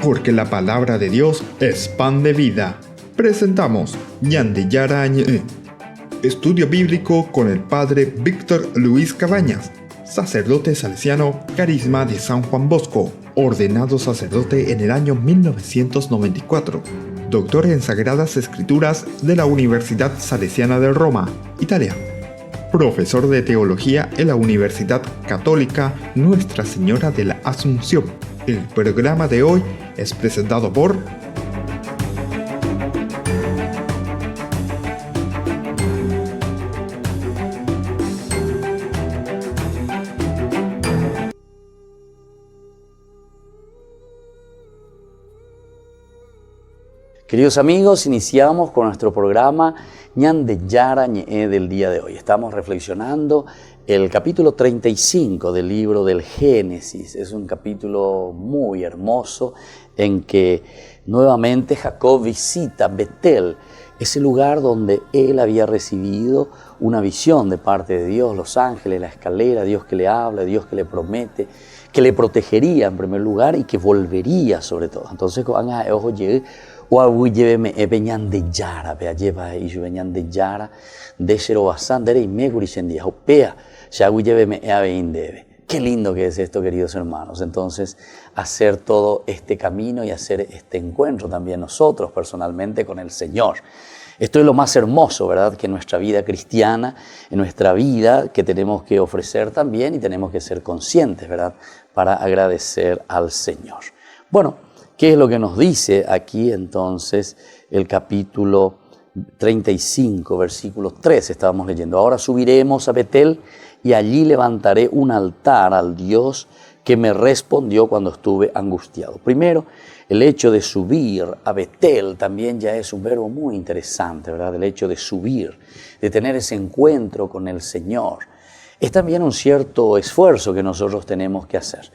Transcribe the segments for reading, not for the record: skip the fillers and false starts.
Porque la palabra de Dios es pan de vida. Presentamos Ñande Yara Ñe, estudio bíblico con el padre Víctor Luis Cabañas, sacerdote salesiano, Carisma de San Juan Bosco, ordenado sacerdote en el año 1994, doctor en Sagradas Escrituras de la Universidad Salesiana de Roma, Italia, profesor de teología en la Universidad Católica Nuestra Señora de la Asunción. El programa de hoy es presentado por Queridos amigos, iniciamos con nuestro programa Ñande Yara Ñe del día de hoy. Estamos reflexionando el capítulo 35 del libro del Génesis. Es un capítulo muy hermoso en que nuevamente Jacob visita Betel, ese lugar donde él había recibido una visión de parte de Dios, los ángeles, la escalera, Dios que le habla, Dios que le promete, que le protegería en primer lugar y que volvería sobre todo. Entonces, Ñande Yara, lleva y Ñande Yara, de Sherobasan, de Meguri Shendia, Opea, Shaguyeveme Eabeindebe. Qué lindo que es esto, queridos hermanos. Entonces, hacer todo este camino y hacer este encuentro también nosotros personalmente con el Señor. Esto es lo más hermoso, ¿verdad? Que en nuestra vida cristiana, en nuestra vida, que tenemos que ofrecer también y tenemos que ser conscientes, ¿verdad? Para agradecer al Señor. Bueno, ¿qué es lo que nos dice aquí entonces el capítulo 35, versículo 3? Estábamos leyendo. Ahora subiremos a Betel y allí levantaré un altar al Dios que me respondió cuando estuve angustiado. Primero, el hecho de subir a Betel también ya es un verbo muy interesante, ¿verdad? El hecho de subir, de tener ese encuentro con el Señor. Es también un cierto esfuerzo que nosotros tenemos que hacer.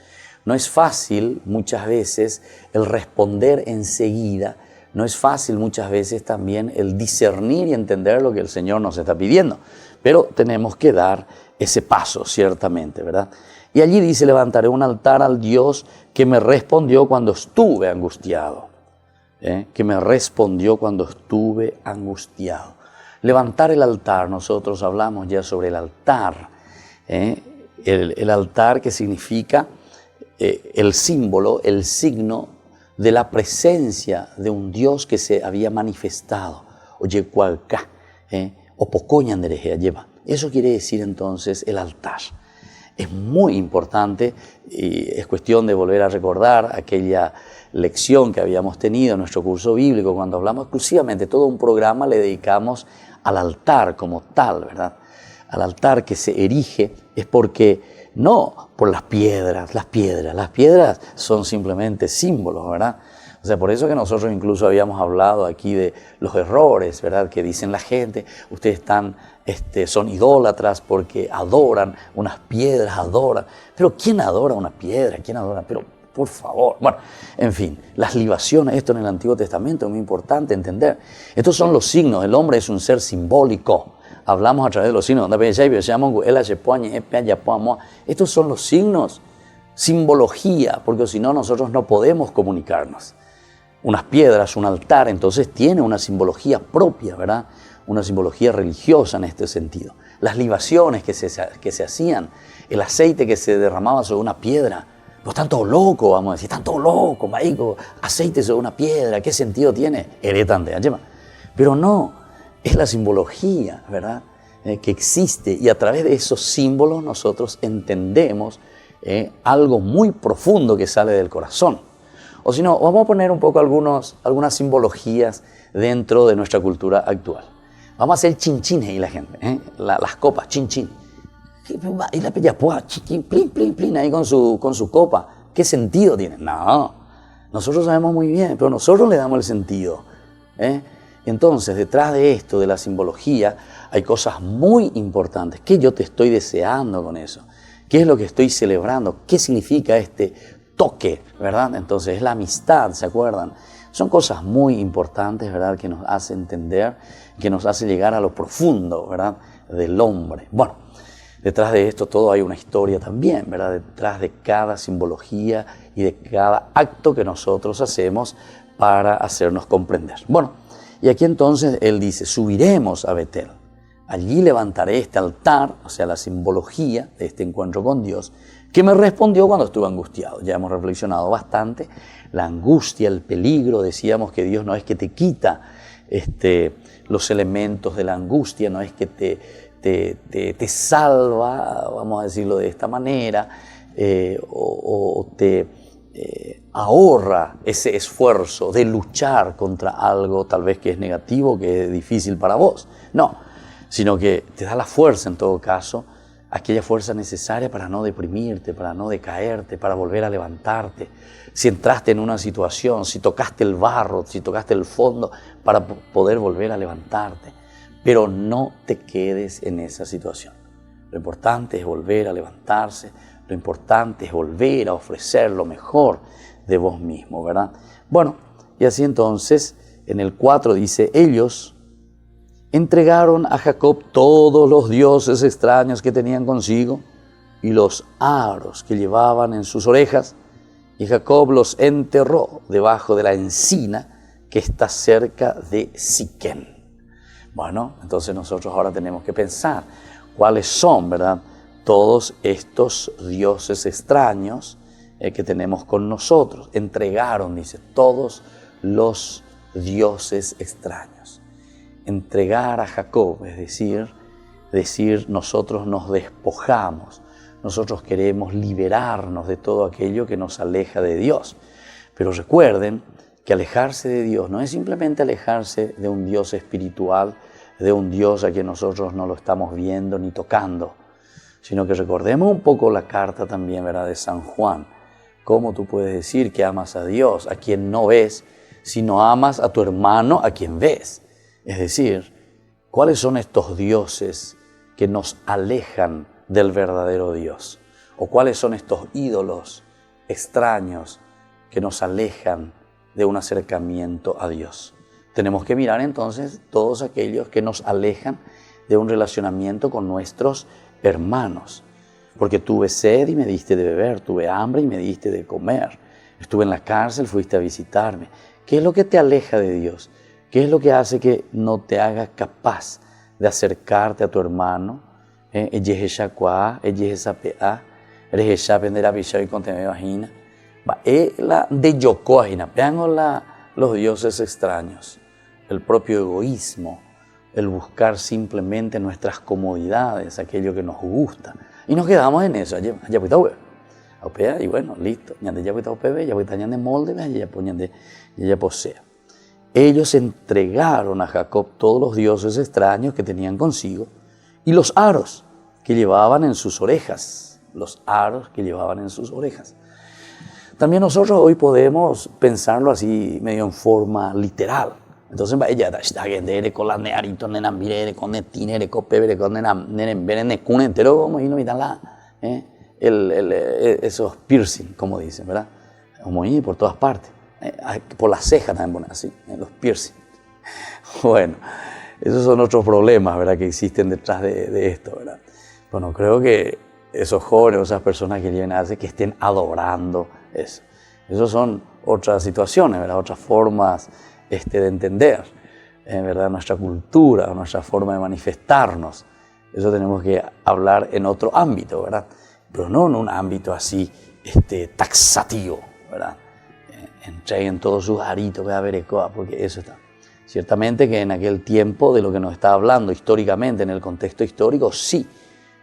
No es fácil muchas veces el responder enseguida, no es fácil muchas veces también el discernir y entender lo que el Señor nos está pidiendo, pero tenemos que dar ese paso ciertamente, ¿verdad? Y allí dice, levantaré un altar al Dios que me respondió cuando estuve angustiado, que me respondió cuando estuve angustiado. Levantar el altar, nosotros hablamos ya sobre el altar, el altar que significa el símbolo, el signo de la presencia de un Dios que se había manifestado. Oye, cualca, o pocoñandereje lleva. Eso quiere decir entonces el altar. Es muy importante y es cuestión de volver a recordar aquella lección que habíamos tenido en nuestro curso bíblico cuando hablamos exclusivamente, todo un programa le dedicamos al altar como tal, ¿verdad? Al altar que se erige es porque no por las piedras son simplemente símbolos, ¿verdad? O sea, por eso que nosotros incluso habíamos hablado aquí de los errores, ¿verdad? Que dicen la gente, ustedes son idólatras porque adoran unas piedras, adoran. Pero ¿quién adora una piedra? ¿Quién adora? Pero por favor. Bueno, en fin, las libaciones, esto en el Antiguo Testamento es muy importante entender. Estos son los signos, el hombre es un ser simbólico. Hablamos a través de los signos. Estos son los signos, simbología, porque si no nosotros no podemos comunicarnos. Unas piedras, un altar, entonces tiene una simbología propia, ¿verdad? Una simbología religiosa en este sentido. Las libaciones que se hacían, el aceite que se derramaba sobre una piedra. No están todos locos, vamos a decir, están todos locos, marico, aceite sobre una piedra, ¿qué sentido tiene? Pero no, es la simbología, ¿verdad? Que existe y a través de esos símbolos nosotros entendemos algo muy profundo que sale del corazón. O si no, vamos a poner un poco algunas simbologías dentro de nuestra cultura actual. Vamos a hacer chinchines y la gente, las copas, chinchín. Y la pellapua, plin, plin, plin, ahí con su copa. ¿Qué sentido tiene? No, nosotros sabemos muy bien, pero nosotros le damos el sentido. Entonces, detrás de esto, de la simbología, hay cosas muy importantes. ¿Qué yo te estoy deseando con eso? ¿Qué es lo que estoy celebrando? ¿Qué significa este toque, verdad? Entonces, es la amistad, ¿se acuerdan? Son cosas muy importantes, ¿verdad? Que nos hace entender, que nos hace llegar a lo profundo, ¿verdad? Del hombre. Bueno, detrás de esto todo hay una historia también, ¿verdad? Detrás de cada simbología y de cada acto que nosotros hacemos para hacernos comprender. Bueno, y aquí entonces él dice, subiremos a Betel. Allí levantaré este altar, o sea, la simbología de este encuentro con Dios, que me respondió cuando estuve angustiado. Ya hemos reflexionado bastante. La angustia, el peligro, decíamos que Dios no es que te quita los elementos de la angustia, no es que te salva, vamos a decirlo de esta manera, o te ahorra ese esfuerzo de luchar contra algo tal vez que es negativo, que es difícil para vos. No, sino que te da la fuerza en todo caso, aquella fuerza necesaria para no deprimirte, para no decaerte, para volver a levantarte. Si entraste en una situación, si tocaste el barro, si tocaste el fondo, para poder volver a levantarte. Pero no te quedes en esa situación. Lo importante es volver a levantarse, lo importante es volver a ofrecer lo mejor de vos mismo, ¿verdad? Bueno, y así entonces, en el 4 dice, ellos entregaron a Jacob todos los dioses extraños que tenían consigo y los aros que llevaban en sus orejas, y Jacob los enterró debajo de la encina que está cerca de Siquén. Bueno, entonces nosotros ahora tenemos que pensar cuáles son, ¿verdad?, todos estos dioses extraños que tenemos con nosotros. Entregaron, dice, todos los dioses extraños. Entregar a Jacob, es decir, nosotros nos despojamos, nosotros queremos liberarnos de todo aquello que nos aleja de Dios. Pero recuerden que alejarse de Dios no es simplemente alejarse de un Dios espiritual, de un Dios a quien nosotros no lo estamos viendo ni tocando, sino que recordemos un poco la carta también, ¿verdad?, de San Juan. ¿Cómo tú puedes decir que amas a Dios, a quien no ves, si no amas a tu hermano, a quien ves? Es decir, ¿cuáles son estos dioses que nos alejan del verdadero Dios? ¿O cuáles son estos ídolos extraños que nos alejan de un acercamiento a Dios? Tenemos que mirar entonces todos aquellos que nos alejan de un relacionamiento con nuestros hermanos. Porque tuve sed y me diste de beber, tuve hambre y me diste de comer. Estuve en la cárcel, fuiste a visitarme. ¿Qué es lo que te aleja de Dios? ¿Qué es lo que hace que no te hagas capaz de acercarte a tu hermano? Los dioses extraños, el propio egoísmo, el buscar simplemente nuestras comodidades, aquello que nos gusta. Y nos quedamos en eso. Y bueno, listo. Ellos entregaron a Jacob todos los dioses extraños que tenían consigo y los aros que llevaban en sus orejas. Los aros que llevaban en sus orejas. También nosotros hoy podemos pensarlo así, medio en forma literal. Entonces, ella está gendere con la nearito, nena mire, con netine, con pebre, con nena nene cune entero, como y no miran esos piercing, como dicen, ¿verdad? Como y por todas partes. Por las cejas también ponen así, los piercing. Bueno, esos son otros problemas, ¿verdad?, que existen detrás de esto, ¿verdad? Bueno, creo que esos jóvenes, esas personas que llegan a hacer, que estén adorando eso. Esas son otras situaciones, ¿verdad?, otras formas de entender, ¿verdad?, nuestra cultura, nuestra forma de manifestarnos. Eso tenemos que hablar en otro ámbito, ¿verdad? Pero no en un ámbito así taxativo, ¿verdad? Entreguen todos sus aritos, porque eso está. Ciertamente que en aquel tiempo de lo que nos está hablando históricamente, en el contexto histórico, sí,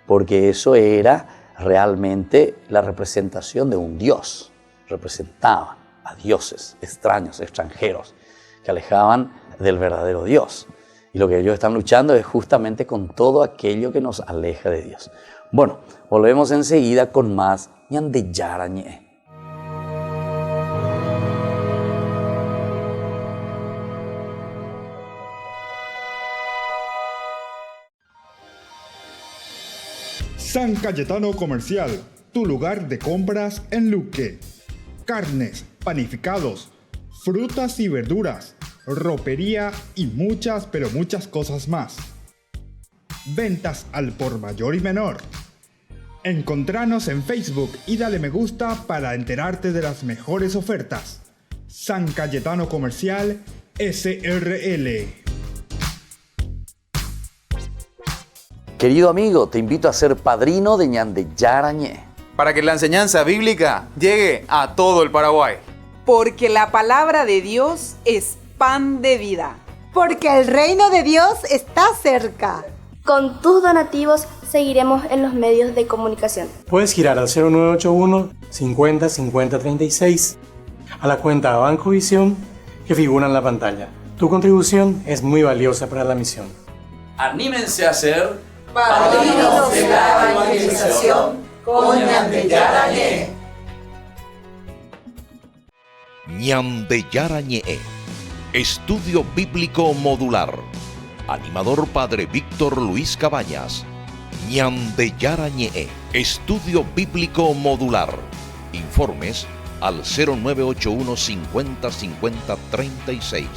porque eso era realmente la representación de un Dios. Representaban a dioses extraños, extranjeros, que alejaban del verdadero Dios. Y lo que ellos están luchando es justamente con todo aquello que nos aleja de Dios. Bueno, volvemos enseguida con más Ñande Yarañe. San Cayetano Comercial, tu lugar de compras en Luque. Carnes, panificados, frutas y verduras, ropería y muchas, pero muchas cosas más. Ventas al por mayor y menor. Encontranos en Facebook y dale me gusta para enterarte de las mejores ofertas. San Cayetano Comercial SRL. Querido amigo, te invito a ser padrino de Ñande Yarañé, para que la enseñanza bíblica llegue a todo el Paraguay. Porque la palabra de Dios es pan de vida. Porque el reino de Dios está cerca. Con tus donativos seguiremos en los medios de comunicación. Puedes girar al 0981 50 50 36 a la cuenta Banco Visión que figura en la pantalla. Tu contribución es muy valiosa para la misión. Anímense a ser padrinos de la evangelización con Ñande Yarañé. Ñande Yarañé, Estudio Bíblico Modular. Animador Padre Víctor Luis Cabañas. Ñande Yarañé, Estudio Bíblico Modular. Informes al 0981 50 50 36.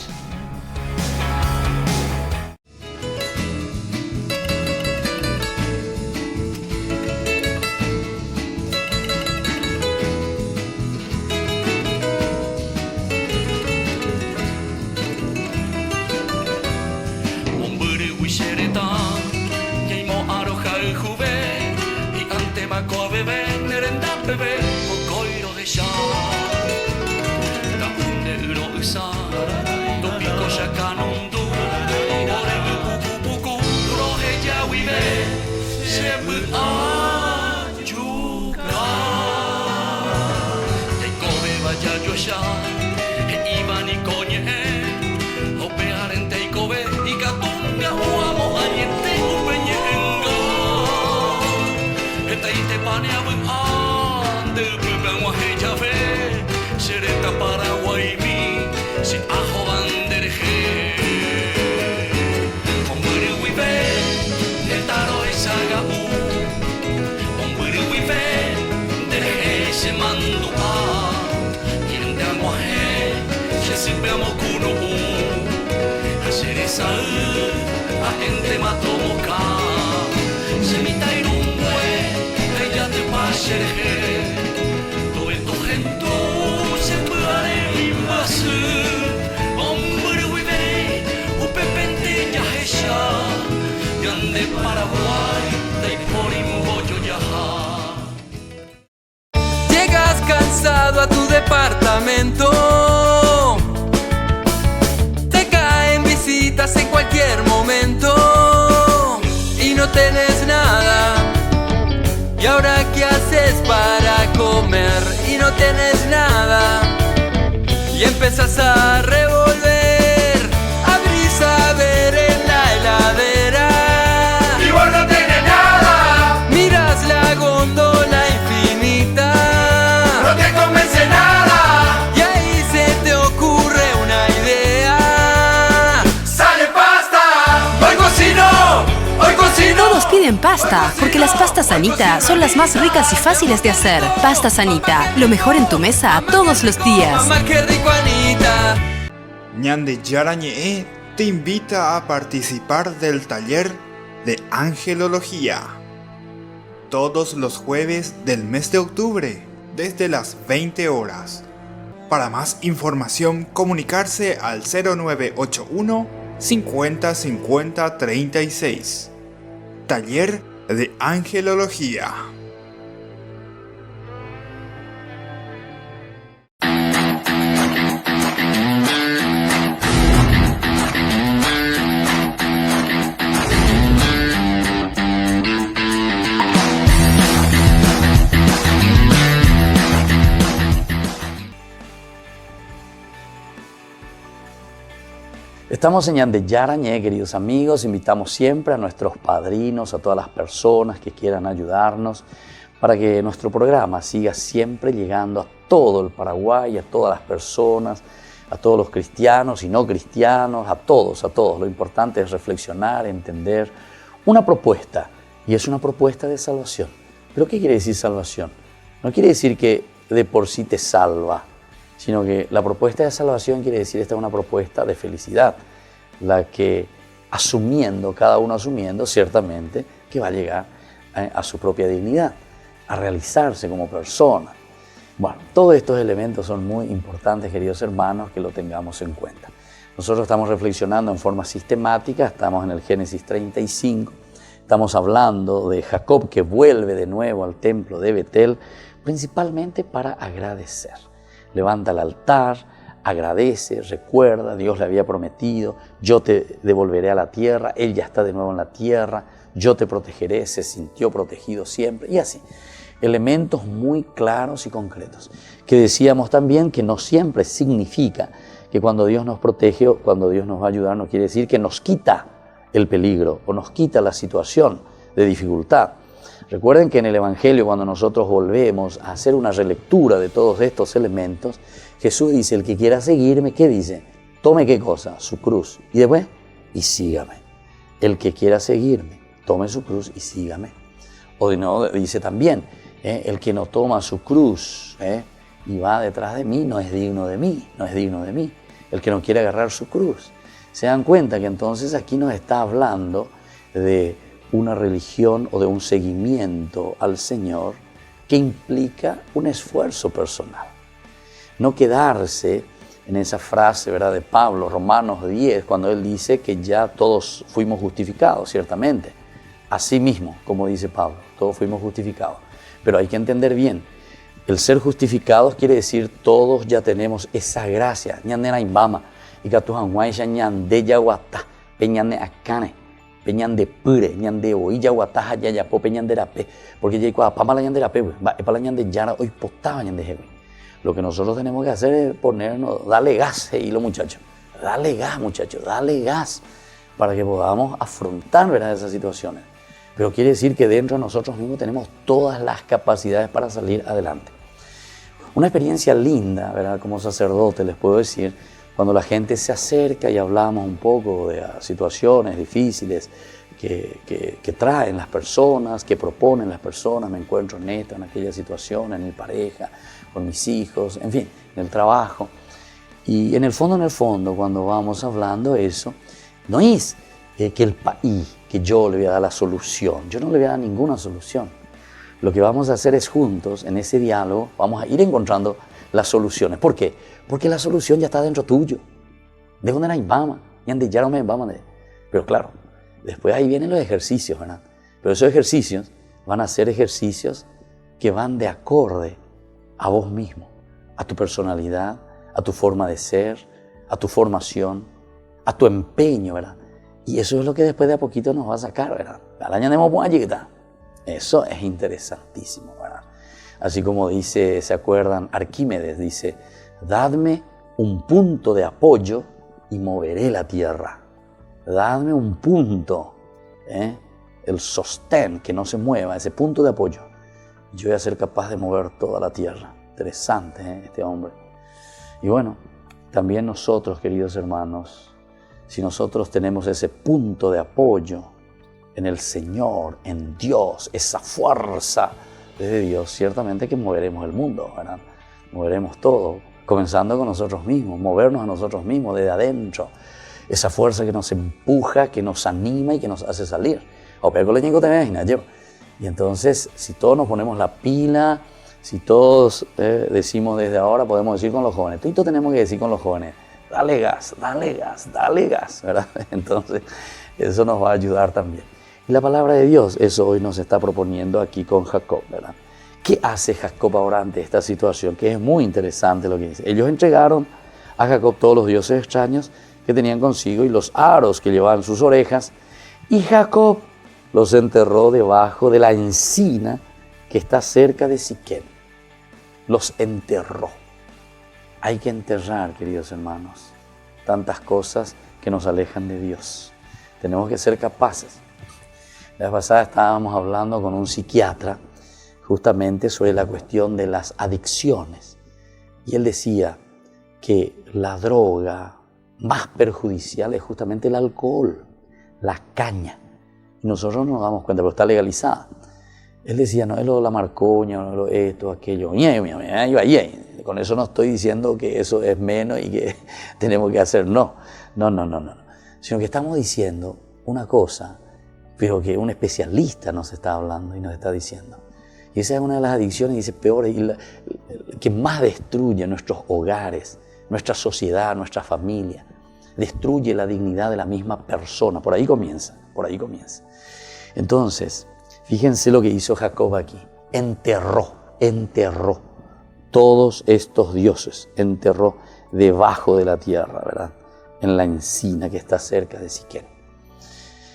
Llegas cansado a tu departamento, te caen visitas en cualquier momento y no tenés nada. ¿Y ahora qué haces para comer? Y no tenés nada. Y empezás a revolver, abrís a ver en la heladera y vos no tenés nada. Miras la góndola infinita, no te convence nada. Y ahí se te ocurre una idea. ¡Sale pasta! ¡Hoy cocino! ¡Hoy cocino! Todos piden pasta, porque las pastas Anita son las más ricas y fáciles de hacer. Pastas Anita, lo mejor en tu mesa todos los días. Mamá, qué rico, Anita. Ñande Yarañé te invita a participar del taller de Angelología. Todos los jueves del mes de octubre, desde las 20 horas. Para más información, comunicarse al 0981 50 50 36. Taller de Angelología. Estamos en Ñande Yarañé, queridos amigos. Invitamos siempre a nuestros padrinos, a todas las personas que quieran ayudarnos para que nuestro programa siga siempre llegando a todo el Paraguay, a todas las personas, a todos los cristianos y no cristianos, a todos. Lo importante es reflexionar, entender una propuesta, y es una propuesta de salvación. ¿Pero qué quiere decir salvación? No quiere decir que de por sí te salva, sino que la propuesta de salvación quiere decir esta es una propuesta de felicidad, la que cada uno asumiendo ciertamente que va a llegar a su propia dignidad. a realizarse como persona. Bueno, todos estos elementos son muy importantes, queridos hermanos, que lo tengamos en cuenta. Nosotros estamos reflexionando en forma sistemática, estamos en el Génesis 35, estamos hablando de Jacob que vuelve de nuevo al templo de Betel, principalmente para agradecer. Levanta el altar, agradece, recuerda, Dios le había prometido, yo te devolveré a la tierra, él ya está de nuevo en la tierra, yo te protegeré, se sintió protegido siempre, y así. Elementos muy claros y concretos, que decíamos también que no siempre significa que cuando Dios nos protege o cuando Dios nos va a ayudar, no quiere decir que nos quita el peligro o nos quita la situación de dificultad. Recuerden que en el Evangelio, cuando nosotros volvemos a hacer una relectura de todos estos elementos, Jesús dice, el que quiera seguirme, ¿qué dice? Tome ¿qué cosa? Su cruz. Y después, y sígame. El que quiera seguirme, tome su cruz y sígame. O no, dice también, el que no toma su cruz y va detrás de mí, no es digno de mí, no es digno de mí. El que no quiere agarrar su cruz. Se dan cuenta que entonces aquí nos está hablando de una religión o de un seguimiento al Señor que implica un esfuerzo personal. No quedarse en esa frase, ¿verdad?, de Pablo, Romanos 10, cuando él dice que ya todos fuimos justificados, ciertamente. Así mismo, como dice Pablo, todos fuimos justificados. Pero hay que entender bien, el ser justificados quiere decir todos ya tenemos esa gracia. Ñandena imbama, y catujanguay ya ñande yaguata, peñande acane, peñande pure, ñande oí yaguata ya ya po peñande rape, porque ya igual pama la ñande rape, va para la ñande yara hoy potaba ñande jefe. Lo que nosotros tenemos que hacer es ponernos, darle gas, y los muchachos, dale gas, muchachos, dale gas, para que podamos afrontar, ¿verdad?, esas situaciones. Pero quiere decir que dentro de nosotros mismos tenemos todas las capacidades para salir adelante. Una experiencia linda, ¿verdad?, como sacerdote, les puedo decir, cuando la gente se acerca y hablamos un poco de situaciones difíciles que traen las personas, que proponen las personas, me encuentro en aquella situación, en mi pareja, con mis hijos, en fin, en el trabajo. Y en el fondo, cuando vamos hablando eso, no es que el país, que yo le voy a dar la solución. Yo no le voy a dar ninguna solución. Lo que vamos a hacer es juntos, en ese diálogo, vamos a ir encontrando las soluciones. ¿Por qué? Porque la solución ya está dentro tuyo. De dónde la invama, y ande ya no me invama. Pero claro, después ahí vienen los ejercicios, ¿verdad? Pero esos ejercicios van a ser ejercicios que van de acorde a vos mismo, a tu personalidad, a tu forma de ser, a tu formación, a tu empeño, ¿verdad? Y eso es lo que después de a poquito nos va a sacar, ¿verdad? Eso es interesantísimo, ¿verdad? Así como dice, ¿se acuerdan? Arquímedes dice, dadme un punto de apoyo y moveré la tierra. Dadme un punto, el sostén, que no se mueva, ese punto de apoyo. Yo voy a ser capaz de mover toda la tierra. Interesante, este hombre. Y bueno, también nosotros, queridos hermanos, si nosotros tenemos ese punto de apoyo en el Señor, en Dios, esa fuerza de Dios, ciertamente que moveremos el mundo, ¿verdad? Moveremos todo, comenzando con nosotros mismos, movernos a nosotros mismos desde adentro. Esa fuerza que nos empuja, que nos anima y que nos hace salir. Y entonces, si todos nos ponemos la pila, si todos decimos desde ahora, podemos decir con los jóvenes, tú tenemos que decir con los jóvenes, dale gas, dale gas, dale gas, ¿verdad? Entonces, eso nos va a ayudar también. Y la palabra de Dios, eso hoy nos está proponiendo aquí con Jacob, ¿verdad? ¿Qué hace Jacob ahora ante esta situación? Que es muy interesante lo que dice. Ellos entregaron a Jacob todos los dioses extraños que tenían consigo y los aros que llevaban sus orejas, y Jacob los enterró debajo de la encina que está cerca de Siquem. Los enterró. Hay que enterrar, queridos hermanos, tantas cosas que nos alejan de Dios. Tenemos que ser capaces. La vez pasada estábamos hablando con un psiquiatra justamente sobre la cuestión de las adicciones. Y él decía que la droga más perjudicial es justamente el alcohol, la caña. Y nosotros no nos damos cuenta, pero está legalizada. Él decía, no es lo de la marcoña, no es lo de esto, aquello. Con eso no estoy diciendo que eso es menos y que tenemos que hacer. No. Sino que estamos diciendo una cosa, pero que un especialista nos está hablando y nos está diciendo. Y esa es una de las adicciones, dice, peores, y que más destruye nuestros hogares, nuestra sociedad, nuestra familia. Destruye la dignidad de la misma persona. Por ahí comienza. Entonces, fíjense lo que hizo Jacob aquí. Enterró todos estos dioses. Enterró debajo de la tierra, ¿verdad? En la encina que está cerca de Siquem.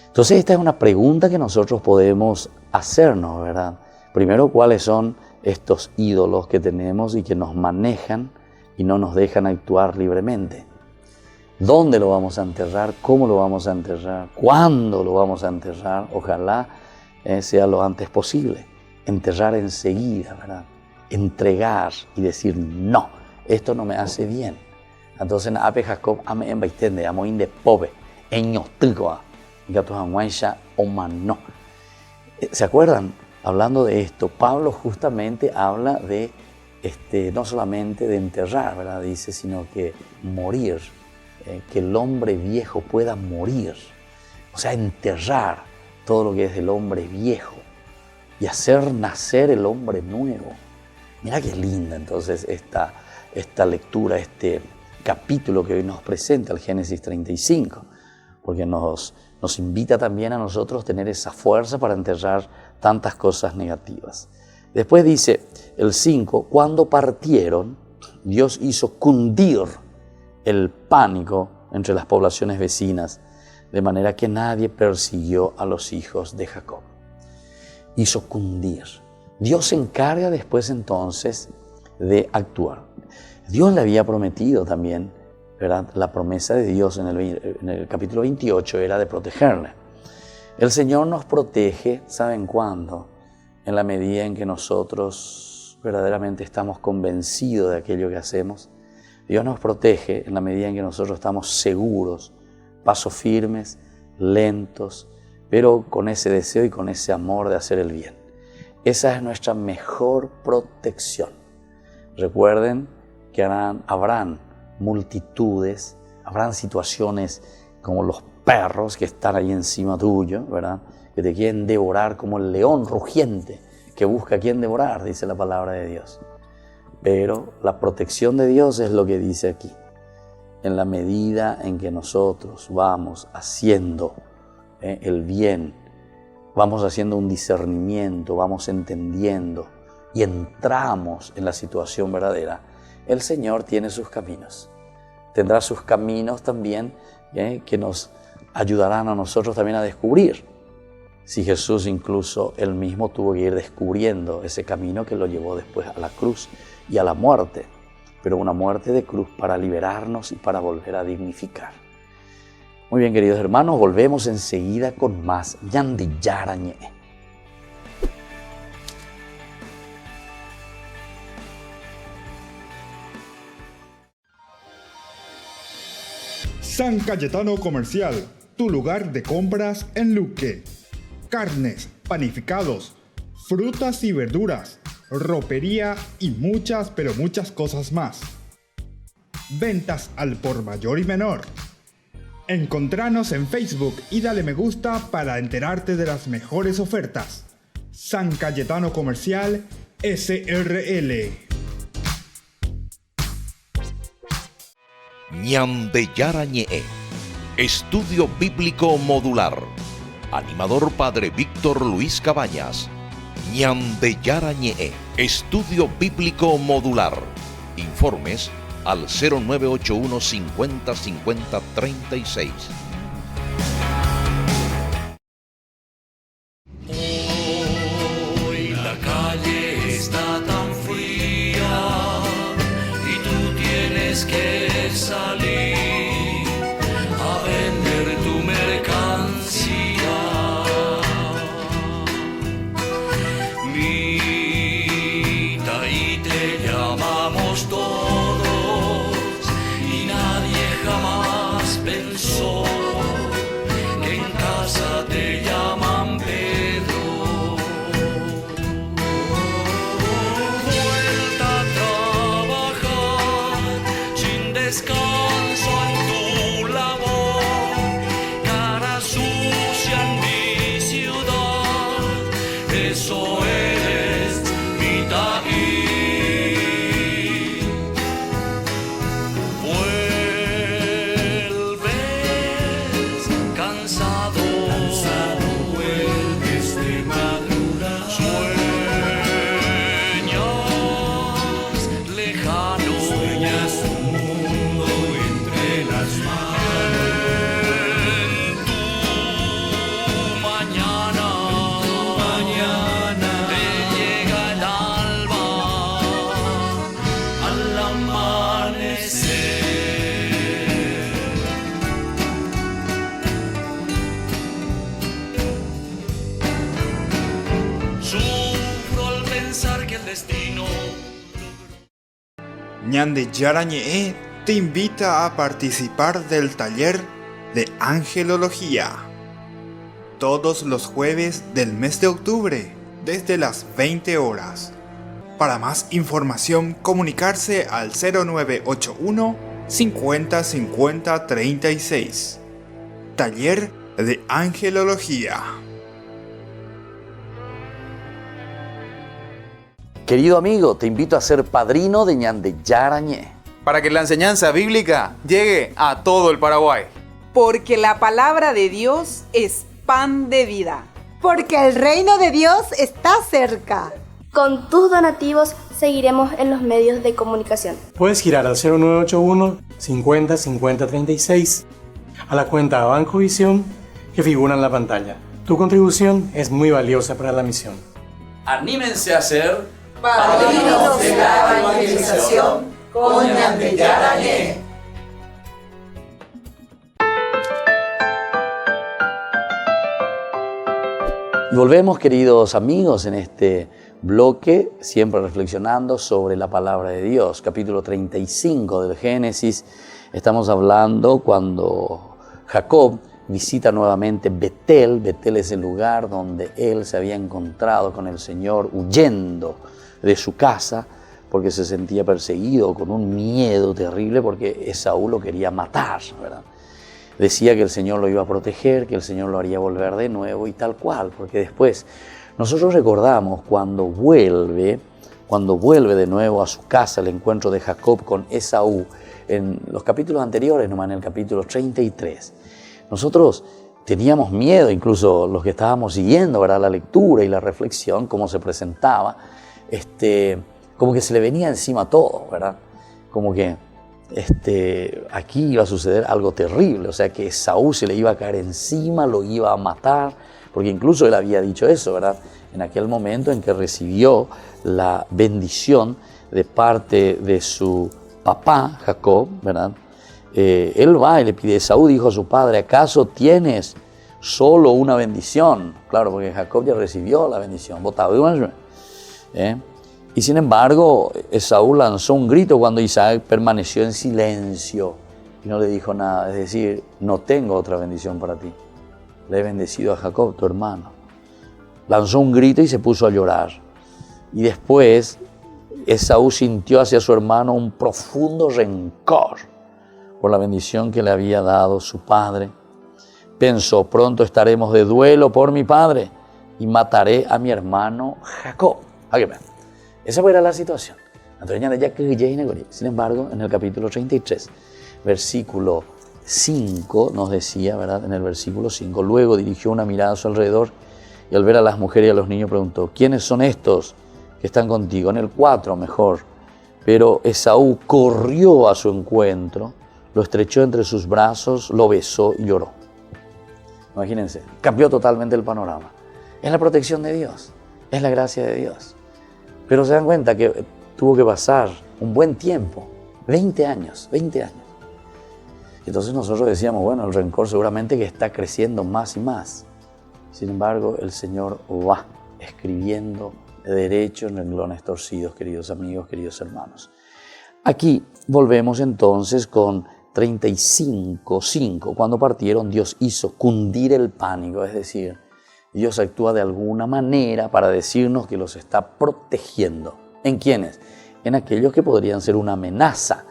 Entonces, esta es una pregunta que nosotros podemos hacernos, ¿verdad? Primero, ¿cuáles son estos ídolos que tenemos y que nos manejan y no nos dejan actuar libremente? ¿Dónde lo vamos a enterrar? ¿Cómo lo vamos a enterrar? ¿Cuándo lo vamos a enterrar? Ojalá sea lo antes posible. Enterrar enseguida, ¿verdad? Entregar y decir, no, esto no me hace bien. Entonces, Ape Jacob, ame en baitende, amo inde pobre, eñotrigoa, gato hanguaisha o mano. ¿Se acuerdan? Hablando de esto, Pablo justamente habla de, no solamente de enterrar, ¿verdad? Dice, sino que morir. Que el hombre viejo pueda morir, o sea, enterrar todo lo que es del hombre viejo y hacer nacer el hombre nuevo. Mira qué linda entonces esta lectura, este capítulo que hoy nos presenta el Génesis 35, porque nos invita también a nosotros tener esa fuerza para enterrar tantas cosas negativas. Después dice el 5, cuando partieron, Dios hizo cundir el pánico entre las poblaciones vecinas, de manera que nadie persiguió a los hijos de Jacob. Hizo cundir. Dios se encarga después entonces de actuar. Dios le había prometido también, ¿verdad? La promesa de Dios en el capítulo 28 era de protegerle. El Señor nos protege, ¿saben cuándo? En la medida en que nosotros verdaderamente estamos convencidos de aquello que hacemos. Dios nos protege en la medida en que nosotros estamos seguros, pasos firmes, lentos, pero con ese deseo y con ese amor de hacer el bien. Esa es nuestra mejor protección. Recuerden que habrán multitudes, habrán situaciones como los perros que están ahí encima tuyo, ¿verdad? Que te quieren devorar como el león rugiente que busca a quien devorar, dice la palabra de Dios. Pero la protección de Dios es lo que dice aquí. En la medida en que nosotros vamos haciendo el bien, vamos haciendo un discernimiento, vamos entendiendo y entramos en la situación verdadera, el Señor tiene sus caminos. Tendrá sus caminos también que nos ayudarán a nosotros también a descubrir. Si Jesús incluso él mismo tuvo que ir descubriendo ese camino que lo llevó después a la cruz y a la muerte, pero una muerte de cruz para liberarnos y para volver a dignificar. Muy bien, queridos hermanos, volvemos enseguida con más Ñandi Yara Ñe. San Cayetano Comercial, tu lugar de compras en Luque. Carnes, panificados, frutas y verduras, ropería y muchas, pero muchas cosas más. Ventas al por mayor y menor. Encontranos en Facebook y dale me gusta para enterarte de las mejores ofertas. San Cayetano Comercial SRL. Ñande Yara Ñe, Estudio Bíblico Modular. Animador Padre Víctor Luis Cabañas. Ñande Yara Ñe, Estudio Bíblico Modular. Informes al 0981 50 50 36. Hoy la calle está tan fría y tú tienes que salir a vender tu mercancía. Mita, y te llamamos todos y nadie jamás pensó que en casa te llaman Pedro. Vuelta a trabajar sin descanso en tu labor, cara sucia en mi ciudad, eso eres Ñande Yara Ñe'e te invita a participar del taller de Angelología todos los jueves del mes de octubre desde las 20 horas. Para más información, comunicarse al 0981 50 50 36. Taller de Angelología. Querido amigo, te invito a ser padrino de Ñande Yara Ñe'e, para que la enseñanza bíblica llegue a todo el Paraguay. Porque la palabra de Dios es pan de vida. Porque el reino de Dios está cerca. Con tus donativos seguiremos en los medios de comunicación. Puedes girar al 0981 50 50 36 a la cuenta Banco Visión que figura en la pantalla. Tu contribución es muy valiosa para la misión. Anímense a ser Padrinos de la evangelización con Ñande Yara Ñe'e. Y volvemos, queridos amigos, en este bloque, siempre reflexionando sobre la palabra de Dios. Capítulo 35 del Génesis. Estamos hablando cuando Jacob visita nuevamente Betel. Betel es el lugar donde él se había encontrado con el Señor huyendo de su casa porque se sentía perseguido con un miedo terrible porque Esaú lo quería matar, ¿verdad? Decía que el Señor lo iba a proteger, que el Señor lo haría volver de nuevo y tal cual, porque después nosotros recordamos cuando vuelve de nuevo a su casa el encuentro de Jacob con Esaú en los capítulos anteriores, nomás en el capítulo 33. Nosotros teníamos miedo, incluso los que estábamos siguiendo, ¿verdad?, la lectura y la reflexión, cómo se presentaba, como que se le venía encima todo, ¿verdad? Como que aquí iba a suceder algo terrible, o sea que Esaú se le iba a caer encima, lo iba a matar, porque incluso él había dicho eso, ¿verdad? En aquel momento en que recibió la bendición de parte de su papá, Jacob, ¿verdad? Él va y le pide, Esaú dijo a su padre, ¿acaso tienes solo una bendición? Claro, porque Jacob ya recibió la bendición. Y sin embargo, Esaú lanzó un grito cuando Isaac permaneció en silencio y no le dijo nada. Es decir, no tengo otra bendición para ti. Le he bendecido a Jacob, tu hermano. Lanzó un grito y se puso a llorar. Y después, Esaú sintió hacia su hermano un profundo rencor por la bendición que le había dado su padre. Pensó, pronto estaremos de duelo por mi padre y mataré a mi hermano Jacob. Esa era la situación. Sin embargo, en el capítulo 33, versículo 5, nos decía, ¿verdad? En el versículo 5, luego dirigió una mirada a su alrededor y al ver a las mujeres y a los niños preguntó, ¿quiénes son estos que están contigo? En el 4 mejor. Pero Esaú corrió a su encuentro, lo estrechó entre sus brazos, lo besó y lloró. Imagínense, cambió totalmente el panorama. Es la protección de Dios, es la gracia de Dios. Pero se dan cuenta que tuvo que pasar un buen tiempo, 20 años. Entonces nosotros decíamos, bueno, el rencor seguramente que está creciendo más y más. Sin embargo, el Señor va escribiendo de derecho en renglones torcidos, queridos amigos, queridos hermanos. Aquí volvemos entonces con 35:5. Cuando partieron, Dios hizo cundir el pánico, es decir, Dios actúa de alguna manera para decirnos que los está protegiendo. ¿En quiénes? En aquellos que podrían ser una amenaza,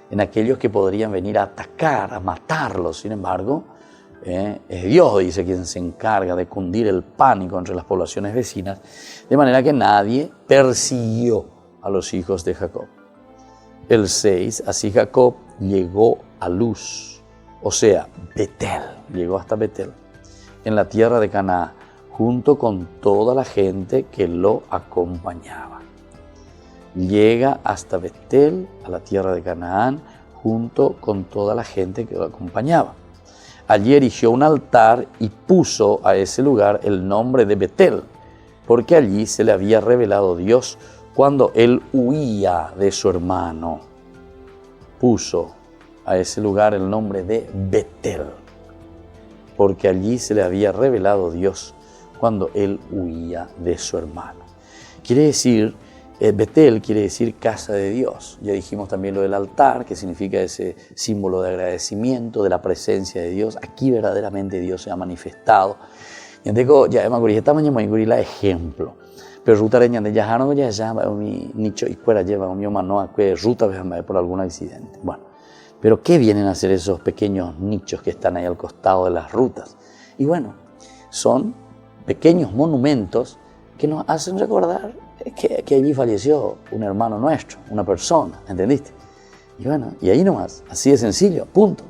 en aquellos que podrían venir a atacar, a matarlos. Sin embargo, es Dios, dice, quien se encarga de cundir el pánico entre las poblaciones vecinas, de manera que nadie persiguió a los hijos de Jacob. El 6, así Jacob llegó a Luz, o sea, Betel, llegó hasta Betel, en la tierra de Canaán, junto con toda la gente que lo acompañaba. Llega hasta Betel, a la tierra de Canaán, junto con toda la gente que lo acompañaba. Allí erigió un altar y puso a ese lugar el nombre de Betel, porque allí se le había revelado Dios cuando él huía de su hermano. Puso a ese lugar el nombre de Betel, porque allí se le había revelado Dios cuando él huía de su hermano. Quiere decir Betel quiere decir casa de Dios. Ya dijimos también lo del altar, que significa ese símbolo de agradecimiento, de la presencia de Dios. Aquí verdaderamente Dios se ha manifestado. Y entonces, ya hemos dicho, estamos en la ejemplo. Pero ruta de ñande ya no ya llama mi nicho y fuera lleva mi mano a que ruta por algún accidente. Bueno, pero ¿qué vienen a hacer esos pequeños nichos que están ahí al costado de las rutas? Y bueno, son pequeños monumentos que nos hacen recordar que allí falleció un hermano nuestro, una persona, ¿entendiste? Y bueno, y ahí nomás, así de sencillo, punto.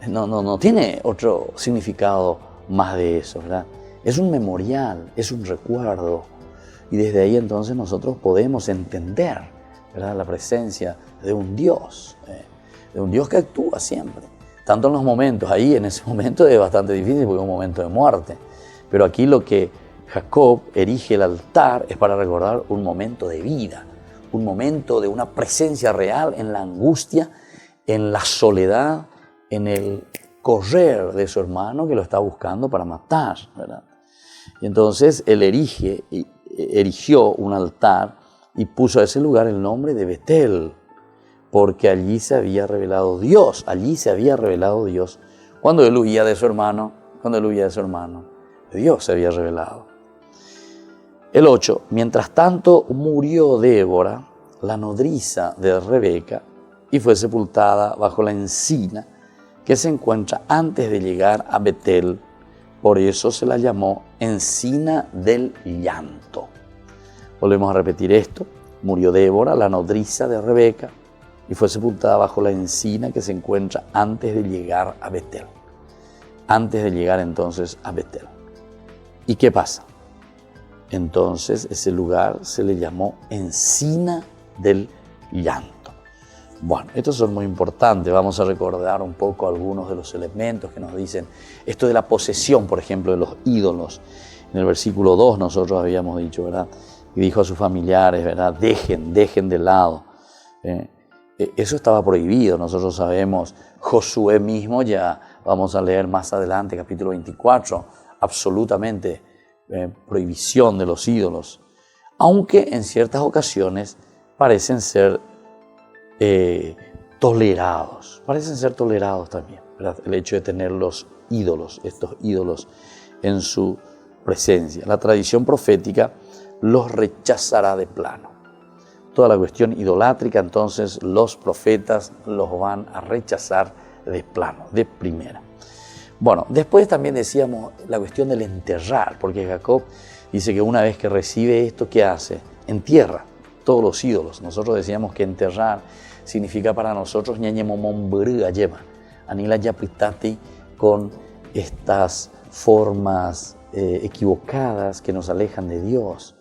No tiene otro significado más de eso, ¿verdad? Es un memorial, es un recuerdo. Y desde ahí entonces nosotros podemos entender, ¿verdad?, la presencia de un Dios que actúa siempre. Tanto en los momentos, ahí en ese momento es bastante difícil porque es un momento de muerte. Pero aquí lo que Jacob erige el altar es para recordar un momento de vida, un momento de una presencia real en la angustia, en la soledad, en el correr de su hermano que lo está buscando para matar, ¿verdad? Y entonces él erigió un altar y puso a ese lugar el nombre de Betel, porque allí se había revelado Dios, cuando él huía de su hermano, Dios se había revelado. El 8, mientras tanto murió Débora, la nodriza de Rebeca, y fue sepultada bajo la encina que se encuentra antes de llegar a Betel. Por eso se la llamó encina del llanto. Volvemos a repetir esto. Murió Débora, la nodriza de Rebeca, y fue sepultada bajo la encina que se encuentra antes de llegar a Betel. Antes de llegar entonces a Betel. ¿Y qué pasa? Entonces ese lugar se le llamó encina del llanto. Bueno, estos son muy importantes. Vamos a recordar un poco algunos de los elementos que nos dicen esto de la posesión, por ejemplo, de los ídolos. En el versículo 2 nosotros habíamos dicho, ¿verdad? Y dijo a sus familiares, ¿verdad? Dejen de lado. Eso estaba prohibido. Nosotros sabemos, Josué mismo, ya vamos a leer más adelante, capítulo 24, absolutamente prohibición de los ídolos. Aunque en ciertas ocasiones parecen ser tolerados también, ¿verdad? El hecho de tener los ídolos, estos ídolos en su presencia. La tradición profética los rechazará de plano. Toda la cuestión idolátrica, entonces los profetas los van a rechazar de plano, de primera. Bueno, después también decíamos la cuestión del enterrar, porque Jacob dice que una vez que recibe esto, ¿qué hace? Entierra todos los ídolos. Nosotros decíamos que enterrar significa para nosotros anila yapitati, con estas formas equivocadas que nos alejan de Dios.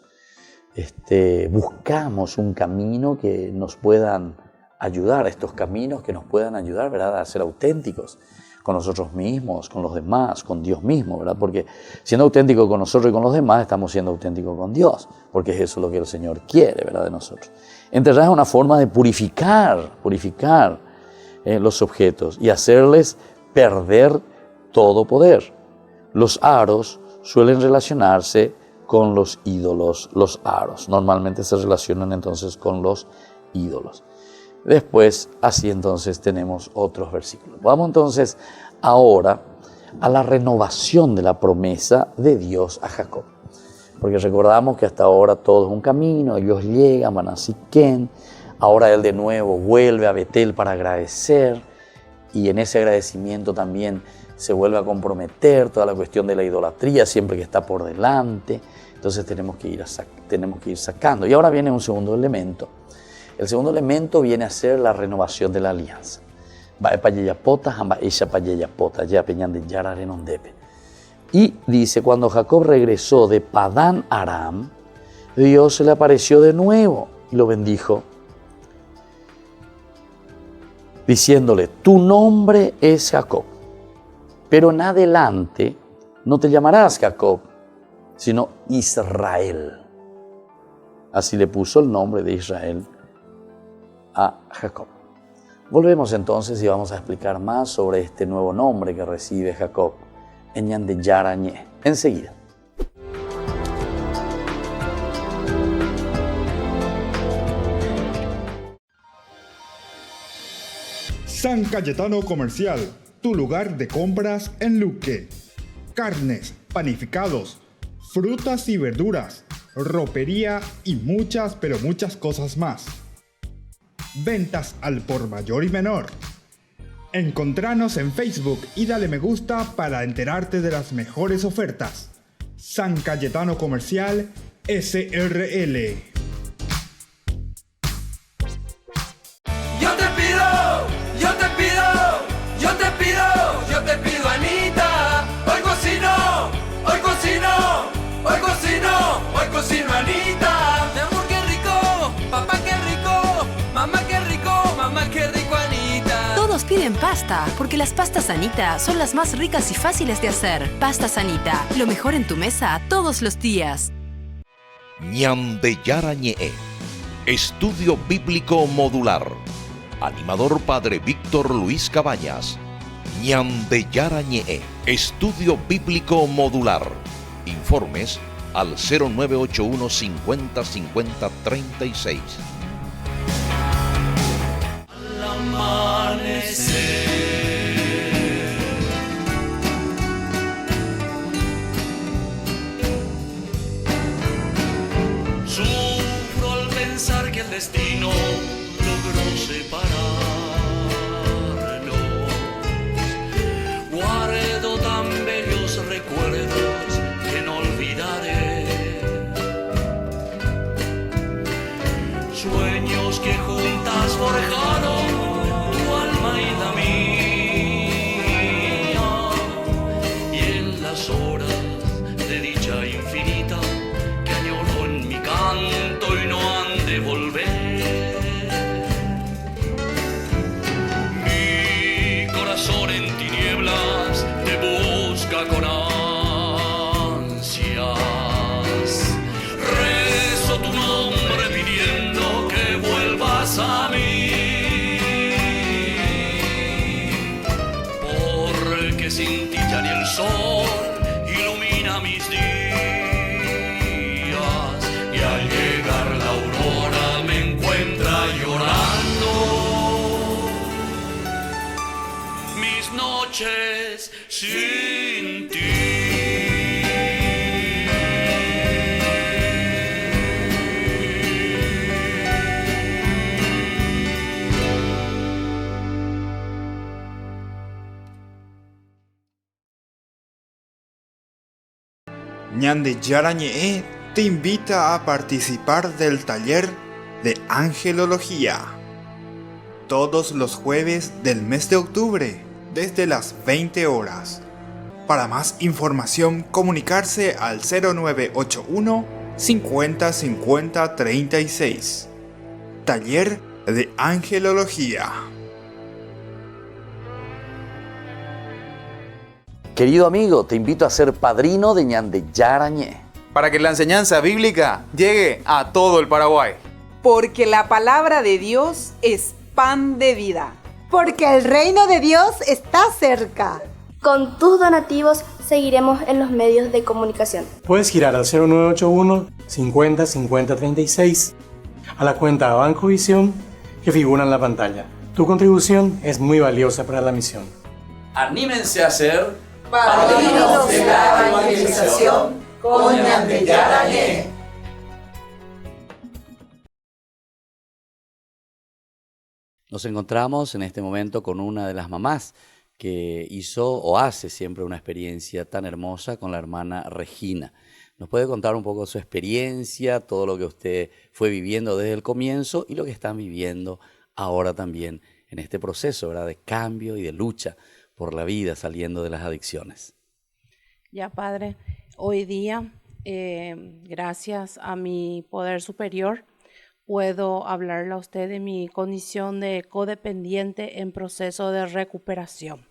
Buscamos un camino que nos puedan ayudar, estos caminos que nos puedan ayudar, ¿verdad?, a ser auténticos con nosotros mismos, con los demás, con Dios mismo, ¿verdad? Porque siendo auténtico con nosotros y con los demás, estamos siendo auténticos con Dios, porque es eso lo que el Señor quiere, ¿verdad?, de nosotros. Enterrar es una forma de purificar los objetos y hacerles perder todo poder. Los aros suelen relacionarse con los ídolos, los aros. Normalmente se relacionan entonces con los ídolos. Después, así entonces tenemos otros versículos. Vamos entonces ahora a la renovación de la promesa de Dios a Jacob. Porque recordamos que hasta ahora todo es un camino, ellos llegan, van a Siquén, ahora él de nuevo vuelve a Betel para agradecer, y en ese agradecimiento también se vuelve a comprometer toda la cuestión de la idolatría siempre que está por delante. Entonces tenemos que ir sacando. Y ahora viene un segundo elemento. El segundo elemento viene a ser la renovación de la alianza. Y dice, cuando Jacob regresó de Padán Aram, Dios se le apareció de nuevo y lo bendijo, diciéndole, tu nombre es Jacob, pero en adelante no te llamarás Jacob, sino Israel. Así le puso el nombre de Israel a Jacob. Volvemos entonces y vamos a explicar más sobre este nuevo nombre que recibe Jacob en Ñande Yarañé, enseguida. San Cayetano Comercial, tu lugar de compras en Luque. Carnes, panificados, frutas y verduras, ropería y muchas, pero muchas cosas más. Ventas al por mayor y menor. Encontranos en Facebook y dale me gusta para enterarte de las mejores ofertas. San Cayetano Comercial SRL. Yo te pido, Anita, hoy cocino, Anita. Mi amor, qué rico, papá, qué rico, mamá, qué rico, Anita. Todos piden pasta, porque las pastas Anita son las más ricas y fáciles de hacer. Pastas Anita, lo mejor en tu mesa todos los días. Ñande Yara Ñe'e, Estudio Bíblico Modular. Animador Padre Víctor Luis Cabañas. Ñande Yara Ñe'e, Estudio Bíblico Modular. Informes al 0981 50 50 36. Al amanecer, sufro al pensar que el destino logró separarnos. Guardo tan bellos recuerdos que no olvidaré. Sueños que juntas forjaron tu alma y la mía. Y en las horas de dicha infinita que añoro en mi canto y no han de volver. Mi corazón en tinieblas te busca con ansias. Rezo tu nombre pidiendo que vuelvas a mí. Porque sin ti ya ni el sol ilumina mis días. Y al llegar la aurora me encuentra llorando. Mis noches sin ti. Ñande Yara Ñe'e te invita a participar del taller de Angelología. Todos los jueves del mes de octubre, desde las 20 horas. Para más información, comunicarse al 0981 50 50 36. Taller de Angelología. Querido amigo, te invito a ser padrino de Ñande Yara Ñe'e. Para que la enseñanza bíblica llegue a todo el Paraguay. Porque la palabra de Dios es pan de vida. Porque el reino de Dios está cerca. Con tus donativos seguiremos en los medios de comunicación. Puedes girar al 0981 50 50 36 a la cuenta Banco Visión que figura en la pantalla. Tu contribución es muy valiosa para la misión. Anímense a ser padrinos de la evangelización con Ñande Yara Ñe'e. Nos encontramos en este momento con una de las mamás que hizo o hace siempre una experiencia tan hermosa con la hermana Regina. ¿Nos puede contar un poco su experiencia, todo lo que usted fue viviendo desde el comienzo y lo que están viviendo ahora también en este proceso, ¿verdad?, de cambio y de lucha por la vida, saliendo de las adicciones? Ya, Padre, hoy día, gracias a mi poder superior, puedo hablarle a usted de mi condición de codependiente en proceso de recuperación.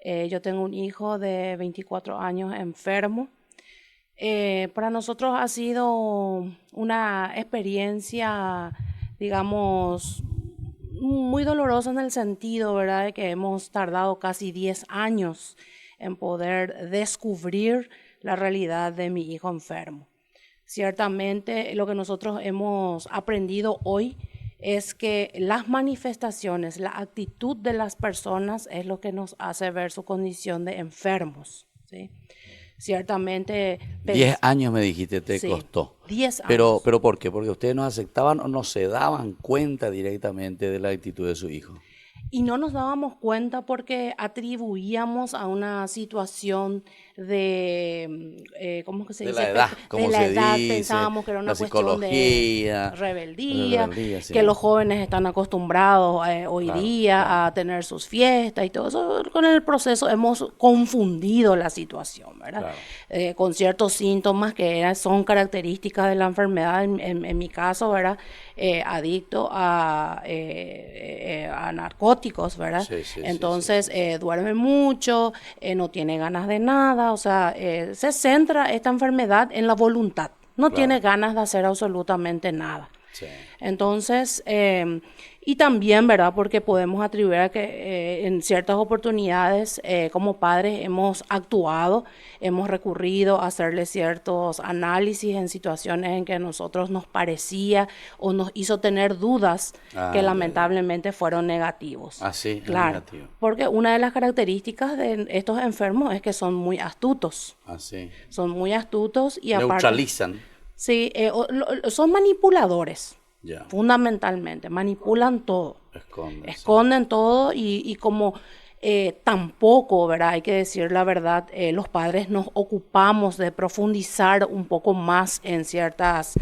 Yo tengo un hijo de 24 años enfermo. Para nosotros ha sido una experiencia, digamos, muy dolorosa en el sentido, ¿verdad?, de que hemos tardado casi 10 años en poder descubrir la realidad de mi hijo enfermo. Ciertamente lo que nosotros hemos aprendido hoy es que las manifestaciones, la actitud de las personas es lo que nos hace ver su condición de enfermos, ¿sí? Ciertamente... 10 años me dijiste te sí, costó. 10 años. Pero ¿por qué? Porque ustedes no aceptaban o no se daban cuenta directamente de la actitud de su hijo. Y no nos dábamos cuenta porque atribuíamos a una situación de, ¿cómo que se dice? De la edad, como de la se edad, dice, pensábamos que era una la cuestión psicología, de rebeldía, sí. que los jóvenes están acostumbrados hoy Claro, día a tener sus fiestas y todo eso. Con el proceso hemos confundido la situación, ¿verdad? Claro. Con ciertos síntomas que son características de la enfermedad, en mi caso, ¿verdad? Adicto a narcóticos, ¿verdad? Sí, Entonces, duerme mucho, no tiene ganas de nada, o sea, se centra esta enfermedad en la voluntad, no tiene ganas de hacer absolutamente nada. Sí. Entonces, y también, ¿verdad? Porque podemos atribuir a que en ciertas oportunidades como padres hemos actuado, hemos recurrido a hacerle ciertos análisis en situaciones en que a nosotros nos parecía o nos hizo tener dudas que lamentablemente fueron negativos. Así, claro, negativo. porque una de las características de estos enfermos es que son muy astutos. Así. Son muy astutos y aparte... Neutralizan. Sí, son manipuladores. Ya. Fundamentalmente, manipulan todo, esconden todo y como tampoco, ¿verdad? Hay que decir la verdad, los padres nos ocupamos de profundizar un poco más en ciertas,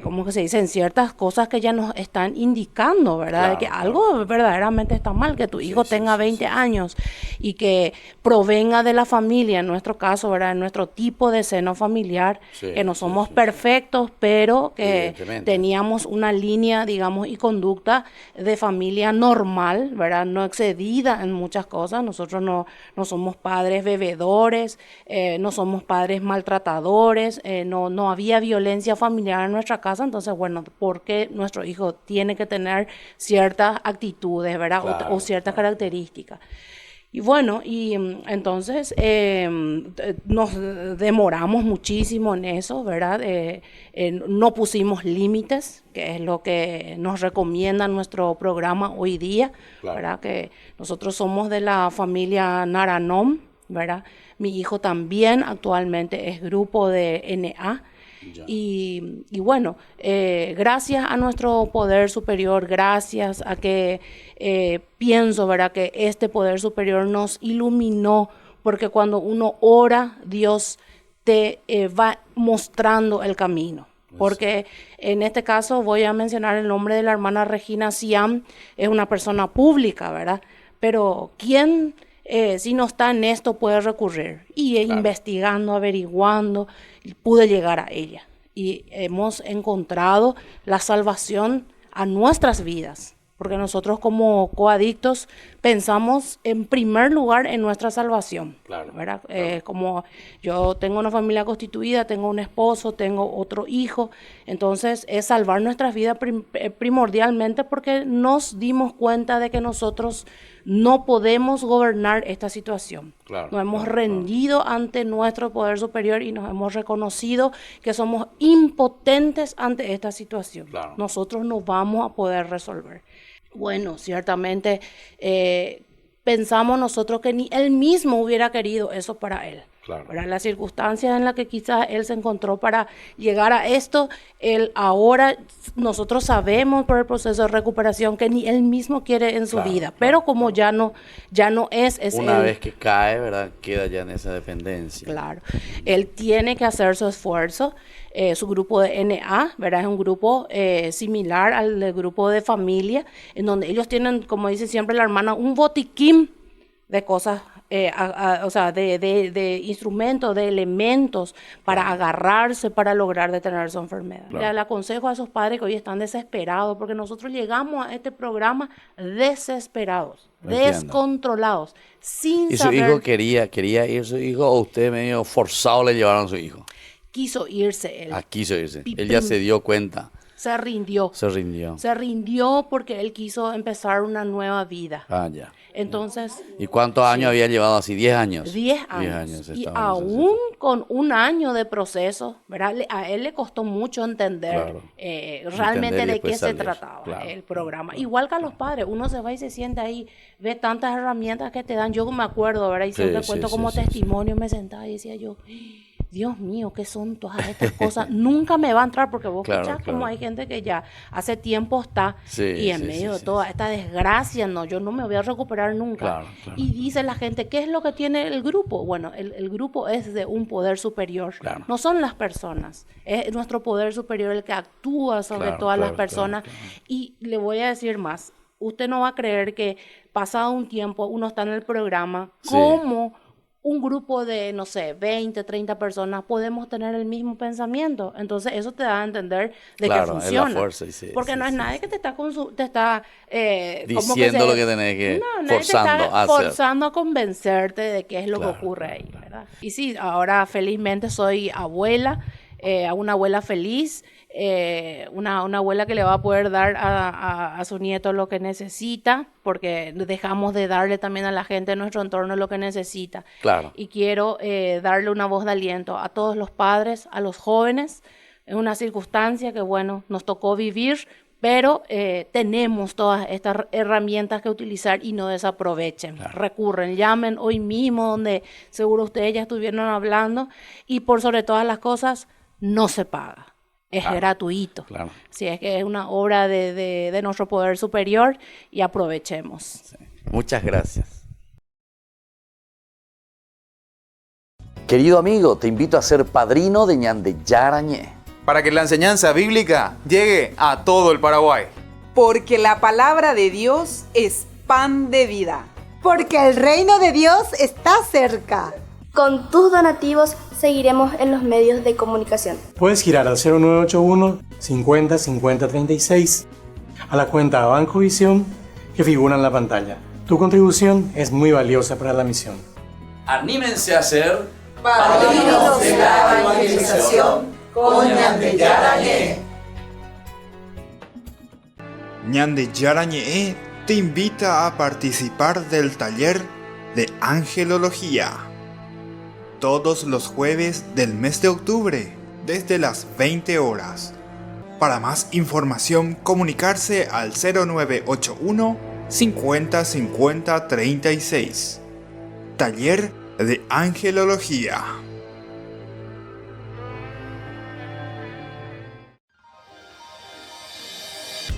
¿cómo que se dice? En ciertas cosas que ya nos están indicando, ¿verdad? Claro, de que algo verdaderamente está mal, que tu hijo tenga 20 años y que provenga de la familia, en nuestro caso, ¿verdad? En nuestro tipo de seno familiar, que no somos perfectos, pero que teníamos una línea, digamos, y conducta de familia normal, ¿verdad? No excedida en muchas cosas. Nosotros no somos padres bebedores, no somos padres maltratadores, no había violencia familiar en nuestra casa. Entonces, bueno, ¿por qué nuestro hijo tiene que tener ciertas actitudes, ¿verdad? Claro, o ciertas características? Y bueno, y entonces nos demoramos muchísimo en eso, ¿verdad? No pusimos límites, que es lo que nos recomienda nuestro programa hoy día, ¿verdad? Que nosotros somos de la familia Naranom, ¿verdad? Mi hijo también actualmente es grupo de NA. Y bueno, gracias a nuestro poder superior, gracias a que pienso, ¿verdad? Que este poder superior nos iluminó, porque cuando uno ora, Dios te va mostrando el camino. Porque en este caso voy a mencionar el nombre de la hermana Regina Siam, es una persona pública, ¿verdad? Pero ¿quién... si no está en esto puede recurrir? Y investigando, averiguando, pude llegar a ella. Y hemos encontrado la salvación a nuestras vidas. Porque nosotros como coadictos pensamos en primer lugar en nuestra salvación. ¿Verdad? Como yo tengo una familia constituida, tengo un esposo, tengo otro hijo. Entonces es salvar nuestras vidas primordialmente porque nos dimos cuenta de que nosotros no podemos gobernar esta situación. Nos hemos rendido ante nuestro poder superior y nos hemos reconocido que somos impotentes ante esta situación. Nosotros no vamos a poder resolver. Bueno, ciertamente pensamos nosotros que ni él mismo hubiera querido eso para él. Para las circunstancias en las que quizás él se encontró para llegar a esto, él ahora, nosotros sabemos por el proceso de recuperación que ni él mismo quiere en su vida, pero como ya no es una vez que cae, ¿verdad? Queda ya en esa dependencia. Claro, él tiene que hacer su esfuerzo. Su grupo de NA, ¿verdad? Es un grupo similar al del grupo de familia, en donde ellos tienen, como dice siempre la hermana, un botiquín de cosas, o sea, de instrumentos, de elementos para agarrarse, para lograr detener su enfermedad. Le aconsejo a esos padres que hoy están desesperados, porque nosotros llegamos a este programa desesperados, descontrolados, sin saber. ¿Y su hijo quería ir su hijo o usted medio forzado le llevaron a su hijo? Quiso irse él. Quiso irse. Él ya se dio cuenta. Se rindió. Se rindió. Se rindió porque él quiso empezar una nueva vida. Ah, ya. Entonces... ¿Y cuántos años había llevado así? 10 años. 10 años. 10 años Y estaba en ese aún con un año de proceso, ¿verdad? A él le costó mucho entender Claro. realmente Entender y de qué después se salir. trataba Claro. el programa. Igual que a los padres, uno se va y se sienta ahí, ve tantas herramientas que te dan. Yo me acuerdo, ¿verdad? Y siempre cuento como testimonio, me sentaba y decía yo... Dios mío, ¿qué son todas estas cosas? Nunca me va a entrar porque vos escuchás como hay gente que ya hace tiempo está y en medio de toda esta desgracia, no, yo no me voy a recuperar nunca. Y dice la gente, ¿qué es lo que tiene el grupo? Bueno, el grupo es de un poder superior. No son las personas, es nuestro poder superior el que actúa sobre todas las personas. Y le voy a decir más, usted no va a creer que pasado un tiempo uno está en el programa, como un grupo de, no sé, 20, 30 personas podemos tener el mismo pensamiento. Entonces, eso te da a entender de que funciona. Es la fuerza, porque no es nadie que te está diciendo lo que tenés que... forzando a convencerte de qué es lo que ocurre ahí, ¿verdad? Y sí, ahora felizmente soy abuela, una abuela feliz, una abuela que le va a poder dar a su nieto lo que necesita, porque dejamos de darle también a la gente en nuestro entorno lo que necesita. Y quiero darle una voz de aliento a todos los padres, a los jóvenes, en una circunstancia que, bueno, nos tocó vivir, pero tenemos todas estas herramientas que utilizar y no desaprovechen. Recurren, llamen hoy mismo, donde seguro ustedes ya estuvieron hablando, y por sobre todas las cosas, no se paga. Es gratuito. Así es que es una obra de nuestro poder superior y aprovechemos. Muchas gracias. Querido amigo, te invito a ser padrino de Ñande Yarañé, para que la enseñanza bíblica llegue a todo el Paraguay. Porque la palabra de Dios es pan de vida. Porque el reino de Dios está cerca. Con tus donativos seguiremos en los medios de comunicación. Puedes girar al 0981 50 50 36 a la cuenta Banco Visión que figura en la pantalla. Tu contribución es muy valiosa para la misión. Anímense a ser padrinos de la evangelización con Ñande Yarañé. Ñande Yarañé te invita a participar del taller de angelología. Todos los jueves del mes de octubre, desde las 20 horas. Para más información, comunicarse al 0981 50 50 36. Taller de Angelología.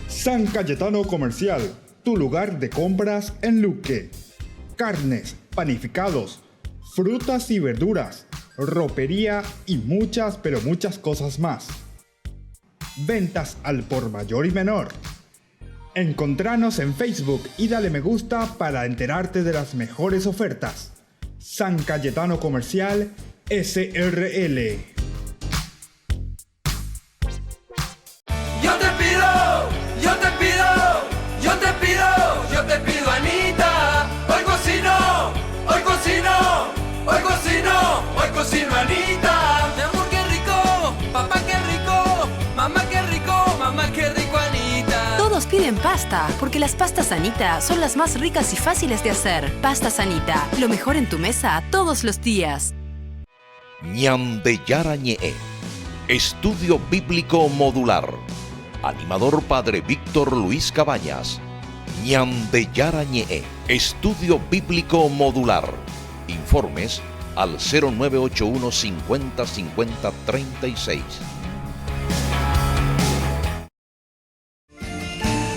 San Cayetano Comercial, tu lugar de compras en Luque. Carnes, panificados, frutas y verduras, ropería y muchas, pero muchas cosas más. Ventas al por mayor y menor. Encontranos en Facebook y dale me gusta para enterarte de las mejores ofertas. San Cayetano Comercial SRL. Yo te pido, Anita. Hoy cocino, Anita. Mi amor, qué rico. Papá, qué rico. Mamá, qué rico, Anita. Todos piden pasta, porque las pastas Anita son las más ricas y fáciles de hacer. Pastas Anita, lo mejor en tu mesa todos los días. Ñande Yarañé, Estudio Bíblico Modular. Animador Padre Víctor Luis Cabañas. Ñande Yarañé, Estudio Bíblico Modular. Informes al 0981 50 50 36.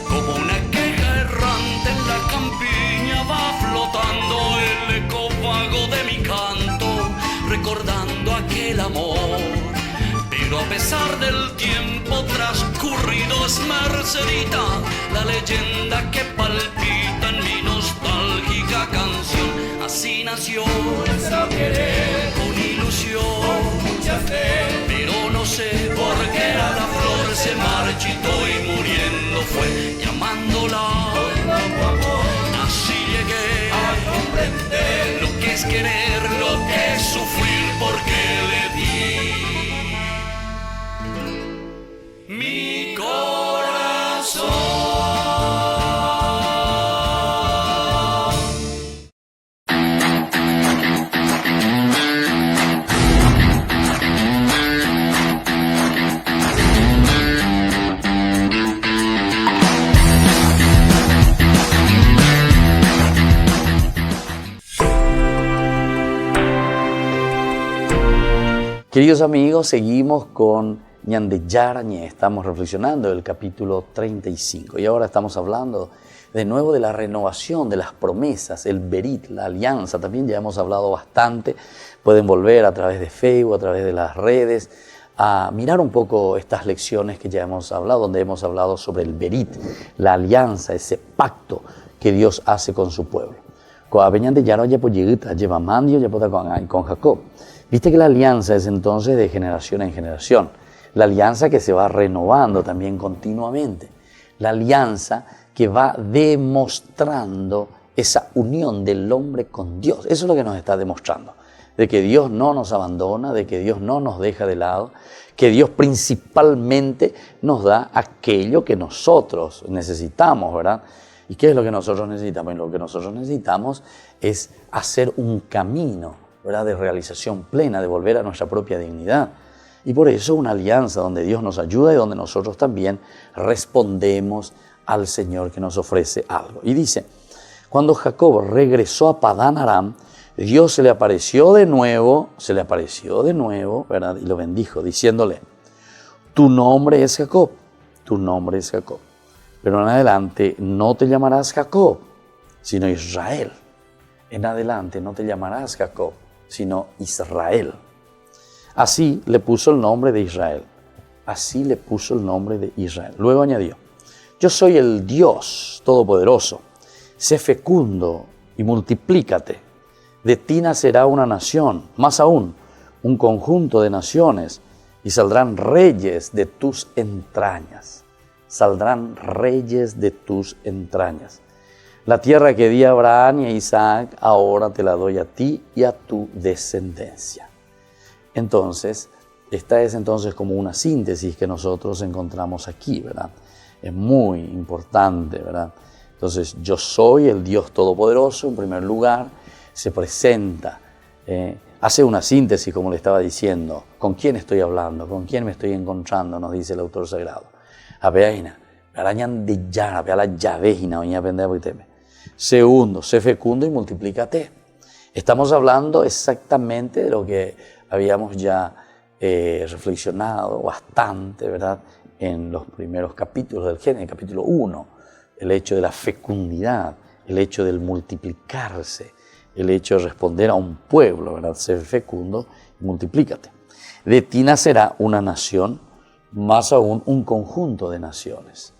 Como una queja errante en la campiña va flotando el eco vago de mi canto, recordando aquel amor. Pero a pesar del tiempo transcurrido es Mercedita, la leyenda que palpita en mi nostálgica canción. Así nació nuestro querer, con ilusión, con mucha fe. Pero no sé por qué la flor se marchitó y muriendo fue, llamándola poco a poco. Así llegué a comprender lo que es querer, lo que es sufrir, porque le di mi corazón. Queridos amigos, seguimos con Ñande Yara Ñe. Estamos reflexionando el capítulo 35 y ahora estamos hablando de nuevo de la renovación de las promesas, el Berit, la alianza. También ya hemos hablado bastante. Pueden volver a través de Facebook, a través de las redes, a mirar un poco estas lecciones que ya hemos hablado, donde hemos hablado sobre el Berit, la alianza, ese pacto que Dios hace con su pueblo. Con Jacob. Viste que la alianza es entonces de generación en generación. La alianza que se va renovando también continuamente. La alianza que va demostrando esa unión del hombre con Dios. Eso es lo que nos está demostrando. De que Dios no nos abandona, de que Dios no nos deja de lado, que Dios principalmente nos da aquello que nosotros necesitamos, ¿verdad? ¿Y qué es lo que nosotros necesitamos? Y lo que nosotros necesitamos es hacer un camino, ¿verdad?, de realización plena, de volver a nuestra propia dignidad. Y por eso una alianza donde Dios nos ayuda y donde nosotros también respondemos al Señor que nos ofrece algo. Y dice, cuando Jacob regresó a Padán Aram, Dios se le apareció de nuevo, ¿verdad? Y lo bendijo, diciéndole, tu nombre es Jacob, tu nombre es Jacob. Pero en adelante no te llamarás Jacob, sino Israel. En adelante no te llamarás Jacob, sino Israel. Así le puso el nombre de Israel. Así le puso el nombre de Israel. Luego añadió, yo soy el Dios Todopoderoso. Sé fecundo y multiplícate. De ti nacerá una nación, más aún, un conjunto de naciones, y saldrán reyes de tus entrañas. Saldrán reyes de tus entrañas. La tierra que di a Abraham y a Isaac, ahora te la doy a ti y a tu descendencia. Entonces, esta es entonces como una síntesis que nosotros encontramos aquí, ¿verdad? Es muy importante, ¿verdad? Entonces, yo soy el Dios Todopoderoso, en primer lugar, se presenta, hace una síntesis, como le estaba diciendo, con quién estoy hablando, con quién me estoy encontrando, nos dice el autor sagrado. Segundo, sé fecundo y multiplícate. Estamos hablando exactamente de lo que habíamos ya reflexionado bastante, ¿verdad?, en los primeros capítulos del Génesis, capítulo 1, el hecho de la fecundidad, el hecho del multiplicarse, el hecho de responder a un pueblo, ¿verdad?, ser fecundo y multiplícate. De ti nacerá una nación, más aún un conjunto de naciones.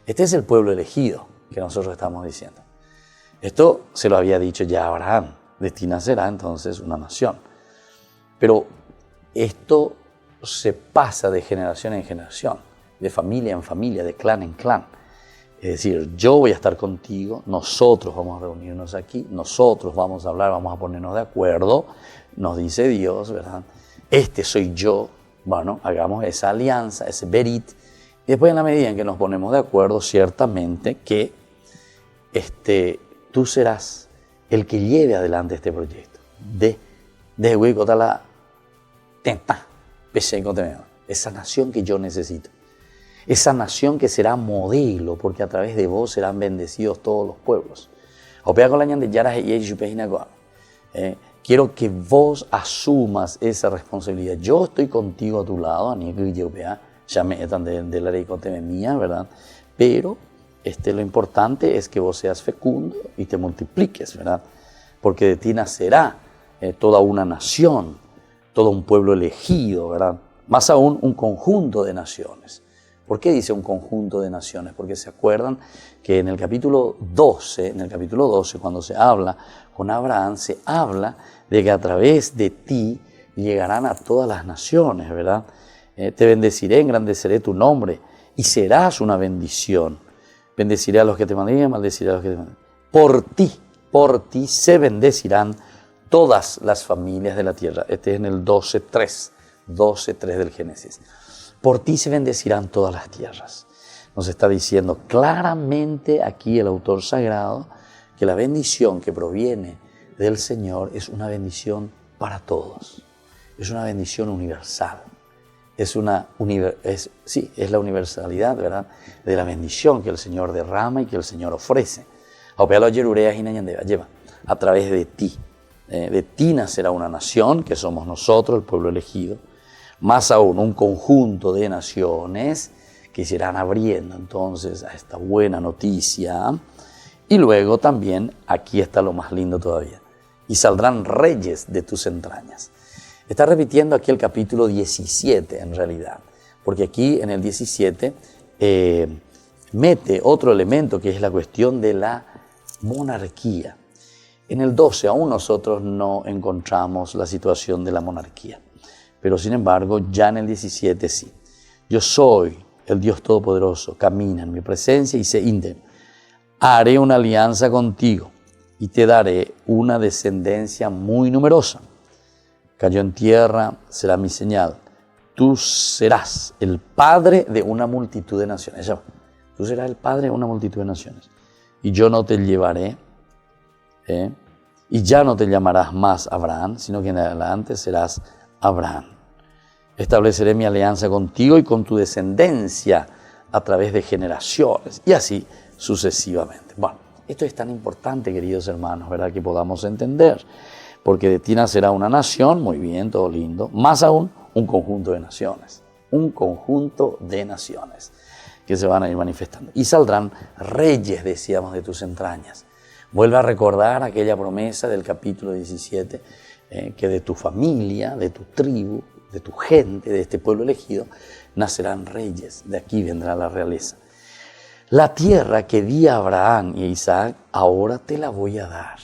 Este es el pueblo elegido que nosotros estamos diciendo. Esto se lo había dicho ya Abraham, de ti nacerá entonces una nación. Pero esto se pasa de generación en generación, de familia en familia, de clan en clan. Es decir, yo voy a estar contigo, nosotros vamos a reunirnos aquí, nosotros vamos a hablar, vamos a ponernos de acuerdo, nos dice Dios, ¿verdad? Este soy yo, bueno, hagamos esa alianza, ese berit, y después en la medida en que nos ponemos de acuerdo, ciertamente que tú serás el que lleve adelante este proyecto. Esa nación que yo necesito. Esa nación que será modelo, porque a través de vos serán bendecidos todos los pueblos. Quiero que vos asumas esa responsabilidad. Yo estoy contigo a tu lado, ya me están de la ley mía, ¿verdad? Pero lo importante es que vos seas fecundo y te multipliques, ¿verdad? Porque de ti nacerá toda una nación, todo un pueblo elegido, ¿verdad? Más aún un conjunto de naciones. ¿Por qué dice un conjunto de naciones? Porque se acuerdan que en el capítulo 12, cuando se habla con Abraham, se habla de que a través de ti llegarán a todas las naciones, ¿verdad? Te bendeciré, engrandeceré tu nombre y serás una bendición. Bendeciré a los que te maldigan, maldeciré a los que te maldigan. Por ti se bendecirán todas las familias de la tierra. Este es en el 12.3 del Génesis. Por ti se bendecirán todas las tierras. Nos está diciendo claramente aquí el autor sagrado que la bendición que proviene del Señor es una bendición para todos. Es una bendición universal. Es la universalidad, ¿verdad?, de la bendición que el Señor derrama y que el Señor ofrece. A través de ti. De ti nacerá una nación, que somos nosotros, el pueblo elegido. Más aún, un conjunto de naciones que se irán abriendo entonces a esta buena noticia. Y luego también, aquí está lo más lindo todavía, y saldrán reyes de tus entrañas. Está repitiendo aquí el capítulo 17 en realidad, porque aquí en el 17 mete otro elemento que es la cuestión de la monarquía. En el 12 aún nosotros no encontramos la situación de la monarquía, pero sin embargo ya en el 17 sí. Yo soy el Dios Todopoderoso, camina en mi presencia y sé íntegro. Haré una alianza contigo y te daré una descendencia muy numerosa. Cayó en tierra, será mi señal. Tú serás el padre de una multitud de naciones. Tú serás el padre de una multitud de naciones. Y yo no te llevaré, y ya no te llamarás más Abraham, sino que en adelante serás Abraham. Estableceré mi alianza contigo y con tu descendencia a través de generaciones, y así sucesivamente. Bueno, esto es tan importante, queridos hermanos, ¿verdad? Que podamos entender, porque de ti nacerá una nación, muy bien, todo lindo, más aún un conjunto de naciones, que se van a ir manifestando. Y saldrán reyes, decíamos, de tus entrañas. Vuelve a recordar aquella promesa del capítulo 17, que de tu familia, de tu tribu, de tu gente, de este pueblo elegido, nacerán reyes, de aquí vendrá la realeza. La tierra que di a Abraham y a Isaac, ahora te la voy a dar.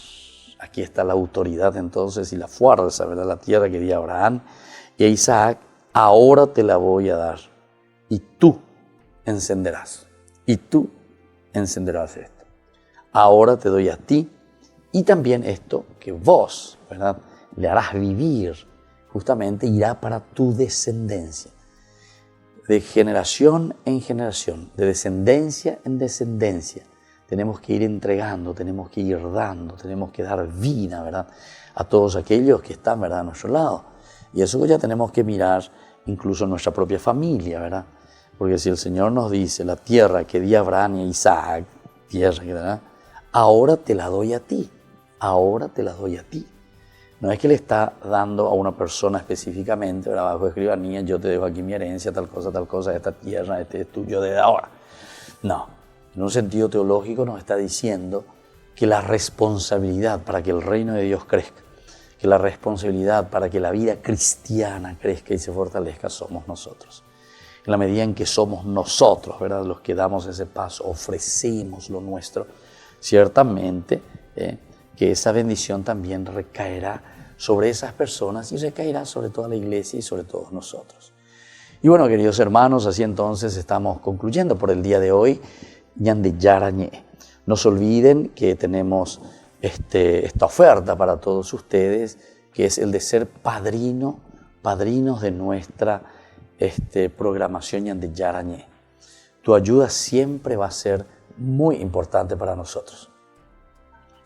Aquí está la autoridad entonces y la fuerza, ¿verdad? La tierra que di a Abraham y a Isaac, ahora te la voy a dar. Y tú encenderás esto. Ahora te doy a ti y también esto que vos, ¿verdad? Le harás vivir, justamente irá para tu descendencia. De generación en generación, de descendencia en descendencia, tenemos que ir entregando, tenemos que ir dando, tenemos que dar vida, ¿verdad? A todos aquellos que están, ¿verdad?, a nuestro lado. Y eso ya tenemos que mirar incluso en nuestra propia familia, ¿verdad? Porque si el Señor nos dice, la tierra que di a Abraham y a Isaac, tierra que da, ahora te la doy a ti, ahora te la doy a ti. No es que le está dando a una persona específicamente, ¿verdad?, bajo escribanía, yo te dejo aquí mi herencia, tal cosa, esta tierra, este es tuyo desde ahora. No, en un sentido teológico nos está diciendo que la responsabilidad para que el reino de Dios crezca, que la responsabilidad para que la vida cristiana crezca y se fortalezca somos nosotros. En la medida en que somos nosotros, ¿verdad?, los que damos ese paso, ofrecemos lo nuestro, ciertamente que esa bendición también recaerá sobre esas personas y recaerá sobre toda la iglesia y sobre todos nosotros. Y bueno, queridos hermanos, así entonces estamos concluyendo por el día de hoy. Ñande Yarañé. No se olviden que tenemos esta oferta para todos ustedes, que es el de ser padrinos de nuestra programación Ñande Yarañé. Tu ayuda siempre va a ser muy importante para nosotros.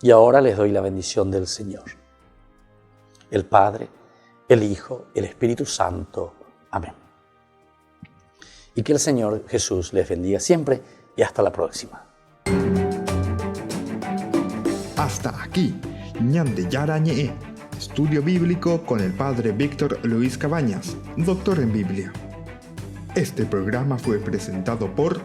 Y ahora les doy la bendición del Señor, el Padre, el Hijo, el Espíritu Santo. Amén. Y que el Señor Jesús les bendiga siempre y hasta la próxima. Hasta aquí, Ñande Yarañé, estudio bíblico con el Padre Víctor Luis Cabañas, doctor en Biblia. Este programa fue presentado por